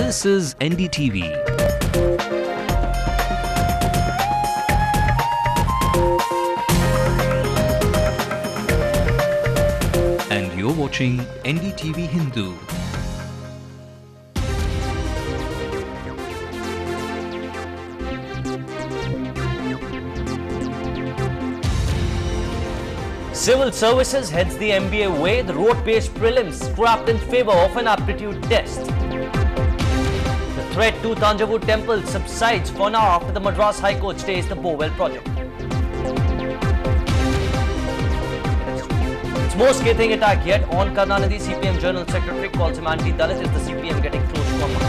This is NDTV. And you're watching Ndtv-Hindu. Civil Services heads the MBA way. The road-based prelims scrapped in favor of an aptitude test. The threat to Thanjavur temple subsides for now after the Madras High Court stays the Bowell project. Its most scathing attack yet on Karnanidhi. CPM General Secretary calls him anti-Dalit. Is the CPM getting close to a mark?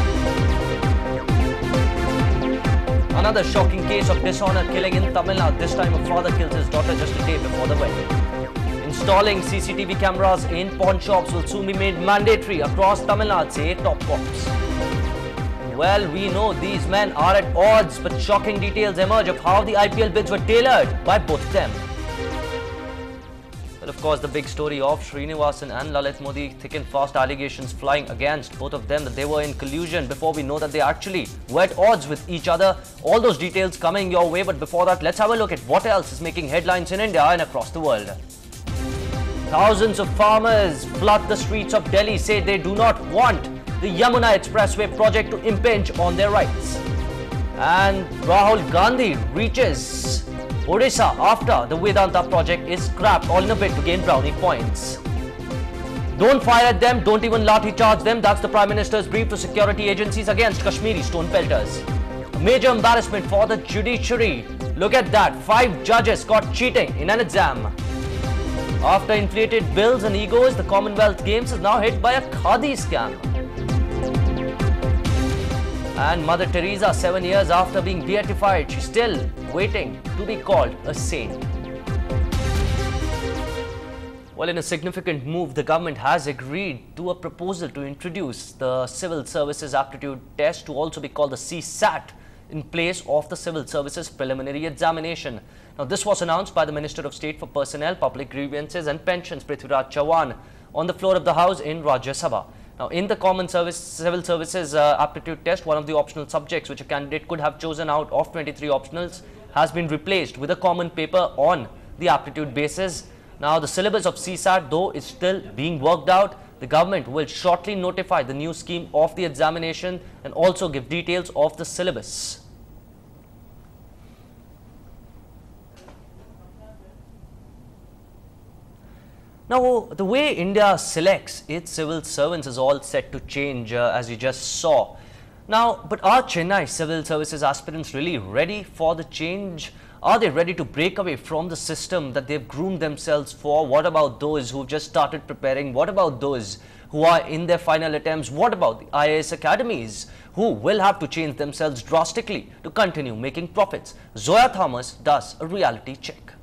Another shocking case of dishonor killing in Tamil Nadu. This time a father kills his daughter just a day before the wedding. Installing CCTV cameras in pawn shops will soon be made mandatory across Tamil Nadu, say top cops. Well, we know these men are at odds, but shocking details emerge of how the IPL bids were tailored by both of them. Well, of course, the big story of Srinivasan and Lalit Modi, thick and fast allegations flying against both of them that they were in collusion before we know that they actually were at odds with each other. All those details coming your way, but before that, let's have a look at what else is making headlines in India and across the world. Thousands of farmers flood the streets of Delhi, say they do not want the Yamuna Expressway project to impinge on their rights. And Rahul Gandhi reaches Odisha after the Vedanta project is scrapped, all in a bid to gain brownie points. Don't fire at them, don't even lathi charge them. That's the Prime Minister's brief to security agencies against Kashmiri stone pelters. A major embarrassment for the judiciary. Look at that, 5 judges caught cheating in an exam. After inflated bills and egos, the Commonwealth Games is now hit by a khadi scam. And Mother Teresa, 7 years after being beatified, she's still waiting to be called a saint. Well, in a significant move, the government has agreed to a proposal to introduce the Civil Services Aptitude Test to also be called the CSAT in place of the Civil Services Preliminary Examination. Now, this was announced by the Minister of State for Personnel, Public Grievances and Pensions, Prithviraj Chavan, on the floor of the House in Rajya Sabha. Now, in the Civil Services Aptitude Test, one of the optional subjects which a candidate could have chosen out of 23 optionals has been replaced with a common paper on the aptitude basis. Now, the syllabus of CSAT, though, is still being worked out. The government will shortly notify the new scheme of the examination and also give details of the syllabus. Now, the way India selects its civil servants is all set to change, as you just saw. Now, but are Chennai civil services aspirants really ready for the change? Are they ready to break away from the system that they've groomed themselves for? What about those who've just started preparing? What about those who are in their final attempts? What about the IAS academies who will have to change themselves drastically to continue making profits? Zoya Thomas does a reality check.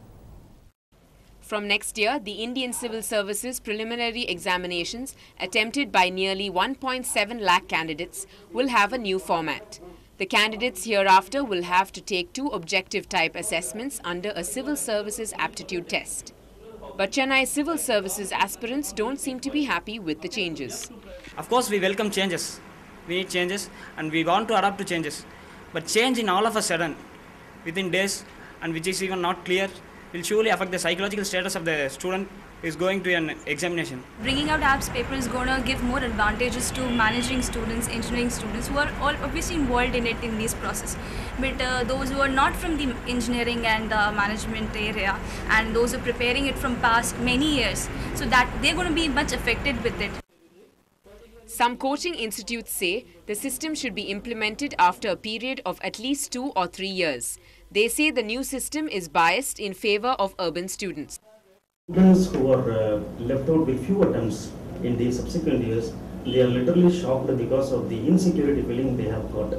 From next year, the Indian Civil Services preliminary examinations attempted by nearly 1.7 lakh candidates will have a new format. The candidates hereafter will have to take 2 objective type assessments under a Civil Services aptitude test. But Chennai Civil Services aspirants don't seem to be happy with the changes. Of course, we welcome changes. We need changes and we want to adapt to changes. But change in all of a sudden, within days, and which is even not clear, will surely affect the psychological status of the student who is going to an examination. Bringing out apps paper is going to give more advantages to managing students, engineering students who are all obviously involved in it in this process. But those who are not from the engineering and management area and those who are preparing it from past many years, so that they're going to be much affected with it. Some coaching institutes say the system should be implemented after a period of at least 2 or 3 years. They say the new system is biased in favor of urban students. Students who are left out with few attempts in the subsequent years, they are literally shocked because of the insecurity feeling they have got.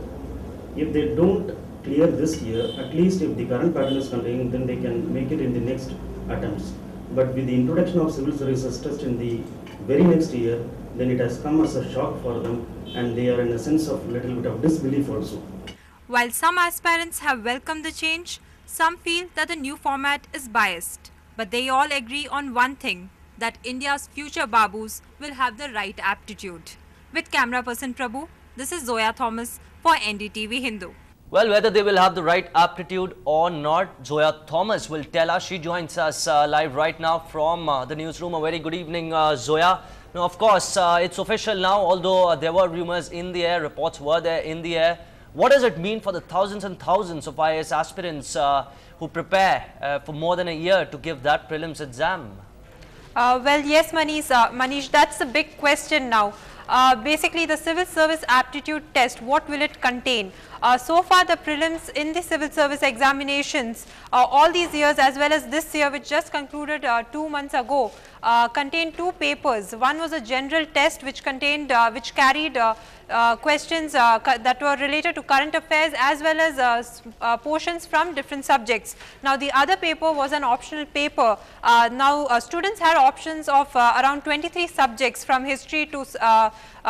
If they don't clear this year, at least if the current pattern is continuing, then they can make it in the next attempts. But with the introduction of civil services test in the very next year, then it has come as a shock for them and they are in a sense of little bit of disbelief also. While some aspirants have welcomed the change, some feel that the new format is biased. But they all agree on one thing, that India's future Babus will have the right aptitude. With camera person Prabhu, This is Zoya Thomas for NDTV Hindu. Well, whether they will have the right aptitude or not, Zoya Thomas will tell us. She joins us live right now from the newsroom. A very good evening, Zoya. Now, of course, it's official now, although there were rumors in the air, reports were there in the air. What does it mean for the thousands and thousands of IAS aspirants who prepare for more than a year to give that prelims exam? Well, yes, Manish, that's the big question now. Basically, the civil service aptitude test, what will it contain? So far, the prelims in the civil service examinations, all these years as well as this year, which just concluded 2 months ago, contained 2 papers. One was a general test which contained, which carried questions that were related to current affairs as well as portions from different subjects. Now, the other paper was an optional paper. Now, students had options of around 23 subjects from history to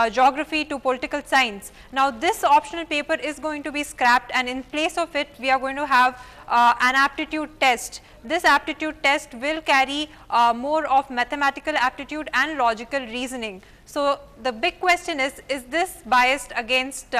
geography to political science. Now, this optional paper is going to be scrapped, and in place of it, we are going to have an aptitude test. This aptitude test will carry more of mathematical aptitude and logical reasoning. So, the big question is this biased against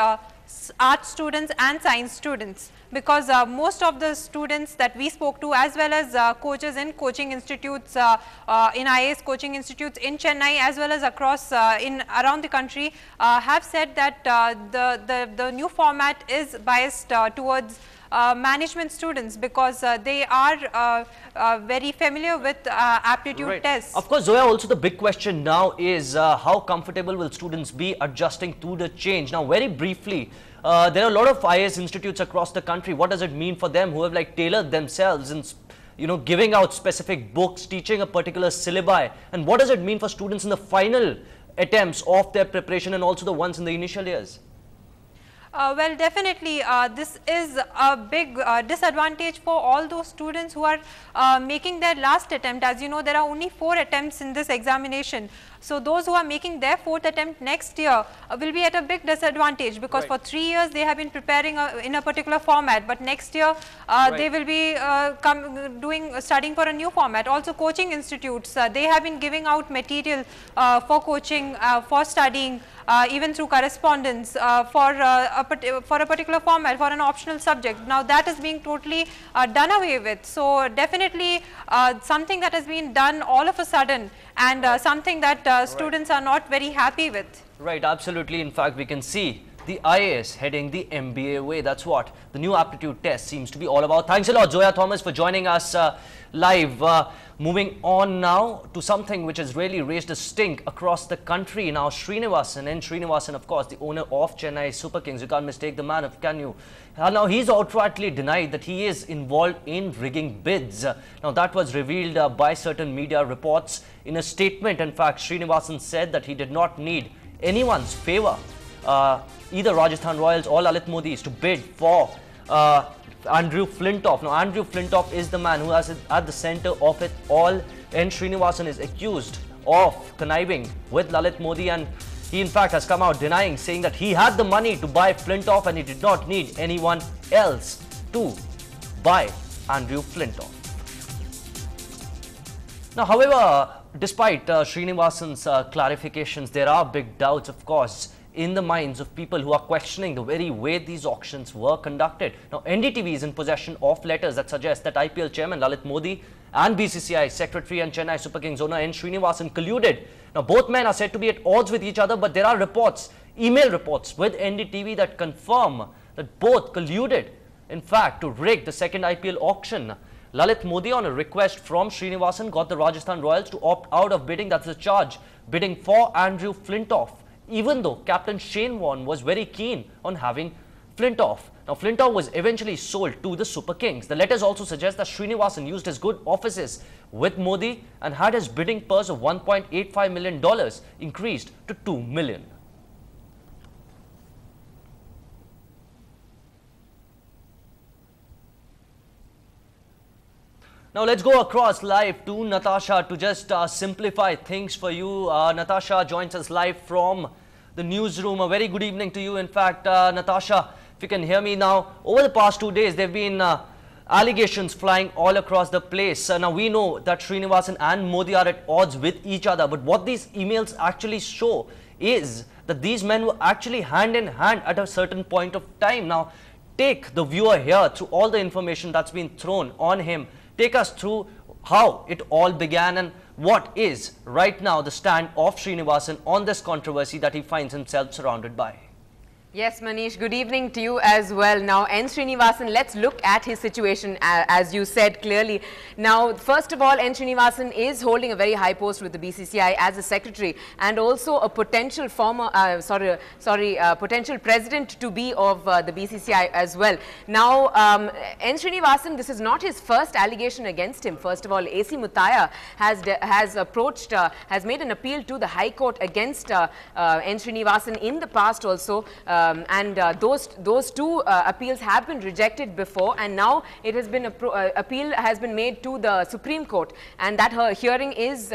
art students and science students? Because most of the students that we spoke to, as well as coaches in coaching institutes, in IAS coaching institutes in Chennai, as well as across around the country, have said that the new format is biased towards management students, because they are very familiar with aptitude tests. Of course, Zoya, also the big question now is how comfortable will students be adjusting to the change? Now, very briefly, there are a lot of IAS institutes across the country. What does it mean for them who have tailored themselves and giving out specific books, teaching a particular syllabi? And what does it mean for students in the final attempts of their preparation and also the ones in the initial years? Well, definitely this is a big disadvantage for all those students who are making their last attempt. As you know, there are only 4 attempts in this examination. So, those who are making their 4th attempt next year will be at a big disadvantage, because for 3 years they have been preparing in a particular format, but next year they will be studying for a new format. Also, coaching institutes, they have been giving out material for coaching, for studying, even through correspondence for a particular format, for an optional subject. Now, that is being totally done away with. So, definitely something that has been done all of a sudden, and something that students are not very happy with. Right, absolutely. In fact, we can see the IAS heading the MBA way. That's what the new aptitude test seems to be all about. Thanks a lot, Zoya Thomas, for joining us live. Moving on now to something which has really raised a stink across the country. Now, Srinivasan, of course, the owner of Chennai Super Kings, you can't mistake the man, can you? Now, he's outrightly denied that he is involved in rigging bids. Now, that was revealed by certain media reports. In a statement, in fact, Srinivasan said that he did not need anyone's favor, either Rajasthan Royals or Lalit Modi's, to bid for Andrew Flintoff. Now, Andrew Flintoff is the man who is at the center of it all, and Srinivasan is accused of conniving with Lalit Modi, and he in fact has come out denying, saying that he had the money to buy Flintoff and he did not need anyone else to buy Andrew Flintoff. Now, however, despite Srinivasan's clarifications, there are big doubts, of course, in the minds of people who are questioning the very way these auctions were conducted. Now, NDTV is in possession of letters that suggest that IPL chairman Lalit Modi and BCCI secretary and Chennai Super Kings owner N. Srinivasan colluded. Now, both men are said to be at odds with each other, but there are reports, email reports with NDTV that confirm that both colluded, in fact, to rig the second IPL auction. Lalit Modi, on a request from Srinivasan, got the Rajasthan Royals to opt out of bidding, that's the charge, bidding for Andrew Flintoff, even though Captain Shane Warne was very keen on having Flintoff. Now, Flintoff was eventually sold to the Super Kings. The letters also suggest that Srinivasan used his good offices with Modi and had his bidding purse of $1.85 million increased to $2 million. Now, let's go across live to Natasha to just simplify things for you. Natasha joins us live from the newsroom. A very good evening to you. In fact, Natasha, if you can hear me now, over the past 2 days, there have been allegations flying all across the place. Now we know that Srinivasan and Modi are at odds with each other, but what these emails actually show is that these men were actually hand in hand at a certain point of time. Now take the viewer here through all the information that's been thrown on him. Take us through how it all began and what is right now the stand of Srinivasan on this controversy that he finds himself surrounded by. Yes, Manish, good evening to you as well. Now, N. Srinivasan, let's look at his situation as you said clearly. Now, first of all, N. Srinivasan is holding a very high post with the BCCI as a secretary and also a potential potential president to be of the BCCI as well. Now, N. Srinivasan, this is not his first allegation against him. First of all, AC Muthaya has made an appeal to the High Court against N. Srinivasan in the past also. Those two appeals have been rejected before, and now it has been appeal has been made to the Supreme Court, and that hearing is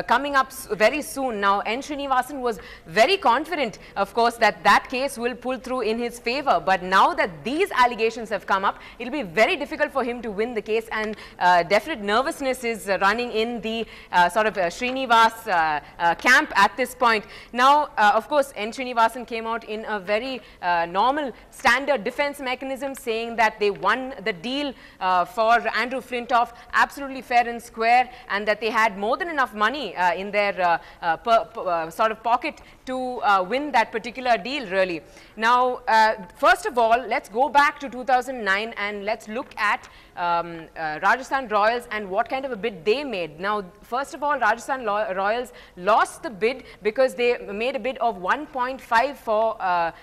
coming up very soon. Now, N. Srinivasan was very confident, of course, that that case will pull through in his favor, but now that these allegations have come up, it will be very difficult for him to win the case, and definite nervousness is running in the Srinivas camp at this point. Now, of course, N. Srinivasan came out in a very normal standard defense mechanism, saying that they won the deal for Andrew Flintoff absolutely fair and square, and that they had more than enough money in their pocket to win that particular deal, really. Now, first of all, let's go back to 2009 and let's look at Rajasthan Royals and what kind of a bid they made. Now, first of all, Rajasthan Royals lost the bid because they made a bid of 1.5 for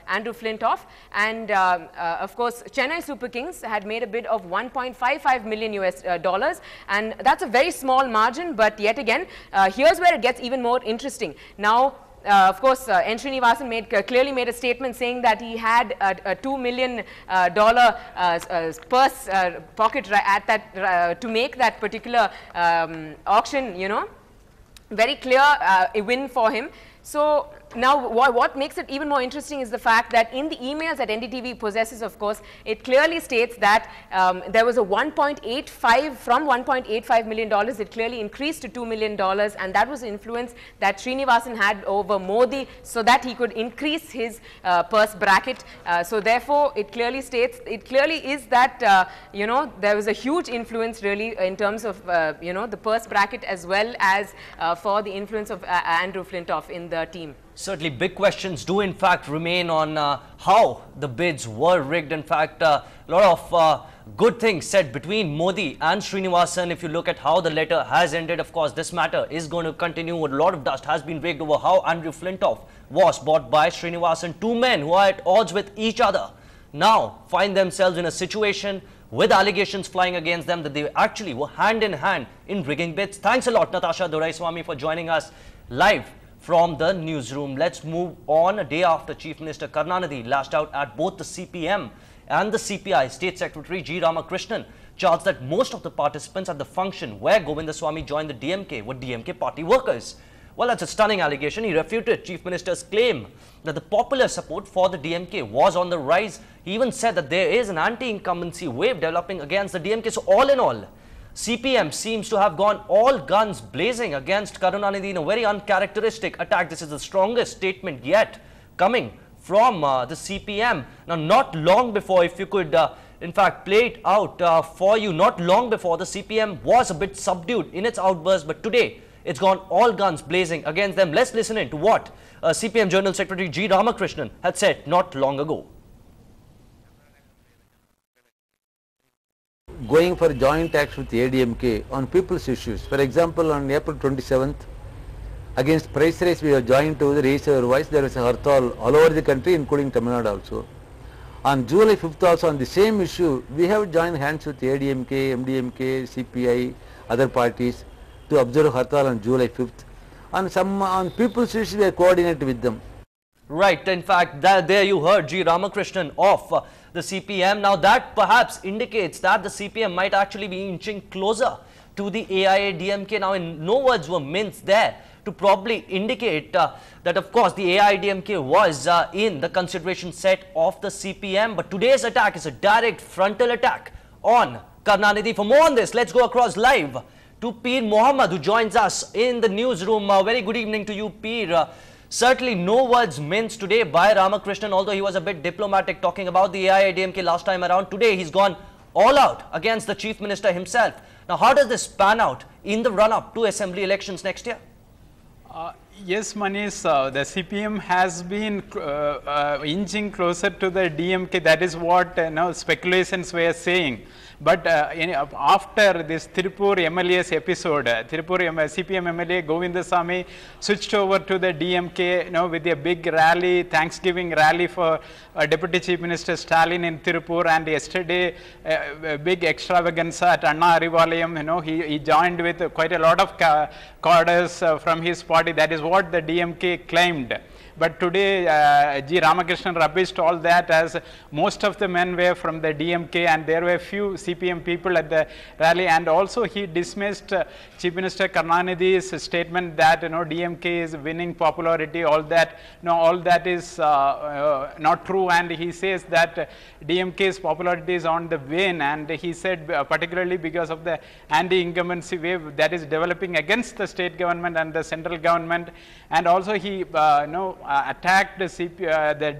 Andrew Flintoff, and of course, Chennai Super Kings had made a bid of $1.55 million US, and that's a very small margin, but yet again, here's where it gets even more interesting. Now, of course, N. Srinivasan clearly made a statement saying that he had a $2 million purse pocket at that to make that particular auction, you know, very clear a win for him. So now what makes it even more interesting is the fact that in the emails that NDTV possesses, of course, it clearly states that there was a 1.85 from $1.85 million, it clearly increased to $2 million, and that was the influence that Srinivasan had over Modi so that he could increase his purse bracket. So therefore, it clearly states, it clearly is that, you know, there was a huge influence really in terms of, you know, the purse bracket as well as for the influence of Andrew Flintoff in the team. Certainly, big questions do in fact remain on how the bids were rigged. In fact, a lot of good things said between Modi and Srinivasan. If you look at how the letter has ended, of course, this matter is going to continue. A lot of dust has been raked over how Andrew Flintoff was bought by Srinivasan. Two men who are at odds with each other now find themselves in a situation with allegations flying against them that they actually were hand in hand in rigging bids. Thanks a lot, Natasha Doraiswamy, for joining us live from the newsroom. Let's move on. A day after Chief Minister Karunanidhi lashed out at both the CPM and the CPI, State Secretary G. Ramakrishnan charged that most of the participants at the function where Govindaswamy joined the DMK were DMK party workers. Well, that's a stunning allegation. He refuted Chief Minister's claim that the popular support for the DMK was on the rise. He even said that there is an anti-incumbency wave developing against the DMK. So all in all, CPM seems to have gone all guns blazing against Karunanidhi in a very uncharacteristic attack. This is the strongest statement yet coming from the CPM. Now, not long before, if you could in fact play it out for you, not long before, the CPM was a bit subdued in its outburst, but today it's gone all guns blazing against them. Let's listen in to what CPM General Secretary G. Ramakrishnan had said not long ago. Going for joint action with ADMK on people's issues. For example, on April 27th, against price rise, we have joined to raise our voice. There was a hartal all over the country, including Tamil Nadu also. On July 5th also, on the same issue, we have joined hands with ADMK, MDMK, CPI, other parties to observe hartal on July 5th. On people's issues, we are coordinated with them. Right, in fact, there you heard G. Ramakrishnan of the CPM. Now that perhaps indicates that the CPM might actually be inching closer to the AIADMK. Now, no words were minced there to probably indicate that of course the AIADMK was in the consideration set of the CPM, but today's attack is a direct frontal attack on Karunanidhi. For more on this, let's go across live to Peer Mohammed, who joins us in the newsroom. Very good evening to you, Peer. Certainly no words minced today by Ramakrishnan, although he was a bit diplomatic talking about the AIADMK last time around. Today he's gone all out against the Chief Minister himself. Now, how does this pan out in the run-up to Assembly elections next year? Yes, Manish, the CPM has been inching closer to the DMK. That is what speculations were saying. But after this Tirupur MLA's episode, Tirupur CPM MLA Govindasamy switched over to the DMK, with a big rally, Thanksgiving rally for Deputy Chief Minister Stalin in Tirupur, and yesterday a big extravaganza at Anna Arivalayam. He joined with quite a lot of cadres from his party. That is what the DMK claimed. But today, G. Ramakrishnan rubbished all that, as most of the men were from the DMK and there were few CPM people at the rally. And also he dismissed Chief Minister Karunanidhi's statement that DMK is winning popularity. All that is not true. And he says that DMK's popularity is on the wane. And he said particularly because of the anti-incumbency wave that is developing against the state government and the central government. And also he attacked the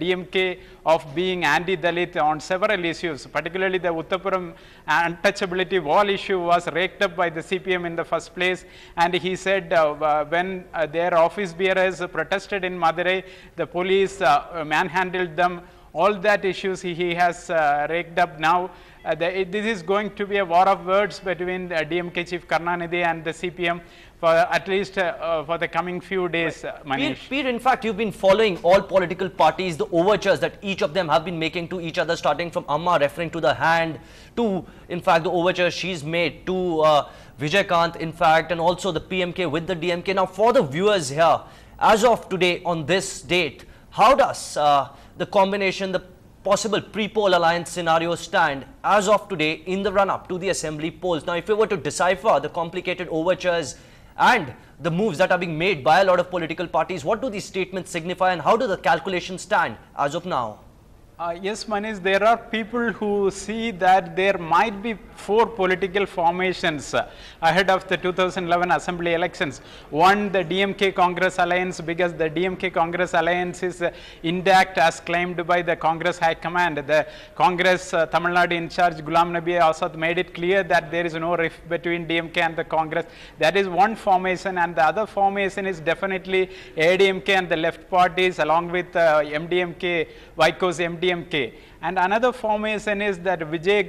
DMK of being anti-Dalit on several issues, particularly the Uttapuram untouchability wall issue was raked up by the CPM in the first place. And he said when their office bearers protested in Madurai, the police manhandled them. All that issues he has raked up now. This is going to be a war of words between the DMK Chief Karunanidhi and the CPM for at least for the coming few days, Manish. Peer, in fact, you've been following all political parties, the overtures that each of them have been making to each other, starting from Amma referring to the hand, to, in fact, the overture she's made to Vijay, in fact, and also the PMK with the DMK. Now, for the viewers here, as of today, on this date, how does the combination, the possible pre-poll alliance scenario stand as of today in the run-up to the Assembly polls? Now, if we were to decipher the complicated overtures and the moves that are being made by a lot of political parties, what do these statements signify and how do the calculations stand as of now? Yes, Manish, there are people who see that there might be 4 political formations ahead of the 2011 Assembly elections. One, the DMK Congress alliance, because the DMK Congress alliance is intact as claimed by the Congress High Command. The Congress Tamil Nadu in charge, Ghulam Nabi Azad, made it clear that there is no rift between DMK and the Congress. That is one formation, and the other formation is definitely ADMK and the left parties along with MDMK, Vaiko's MDMK. And another formation is that Vijay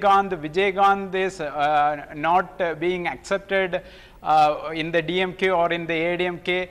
is not being accepted in the DMK or in the ADMK.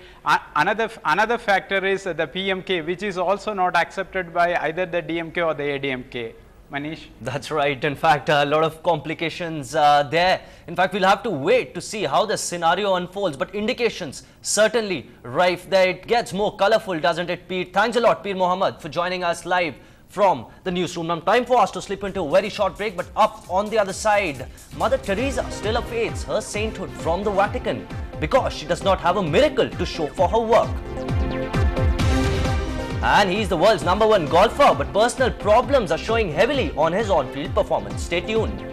Another factor is the PMK, which is also not accepted by either the DMK or the ADMK. Manish? That's right. In fact, a lot of complications there. In fact, we'll have to wait to see how the scenario unfolds. But indications certainly rife there. It gets more colorful, doesn't it, Peer? Thanks a lot, Peer Mohammed, for joining us live from the newsroom. Now, time for us to slip into a very short break, but up on the other side, Mother Teresa still awaits her sainthood from the Vatican because she does not have a miracle to show for her work. And he's the world's #1 golfer, but personal problems are showing heavily on his on-field performance. Stay tuned.